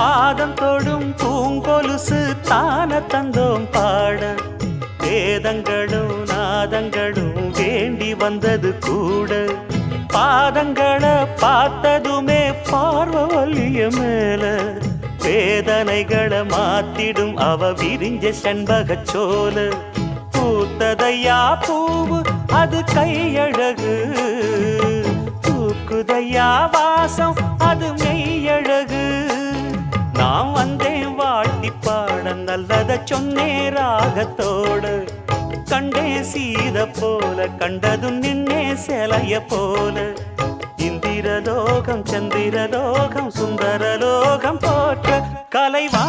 பாதம் தொடும் பூங்கொலுசு தான தந்தோம் பாட வேதங்களும் நாதங்களும் வேண்டி வந்தது கூட பாதங்களை பார்த்ததுமே பார்வலிய மேல வேதனைகளை மாத்திடும் அவ விரிஞ்ச செண்பகச் சோல பூத்ததையா பூவு அது கையழகு தூக்குதையா வாசம் அது மெய்யழகு நான் வந்தேன் வாழ்த்தி பாட நல்லத சொன்னே ராகத்தோடு கண்டே சீத போல கண்டதும் நின்னே சிலைய போல இந்திரலோகம் சந்திரலோகம் சுந்தரலோகம் போற்ற கலைவா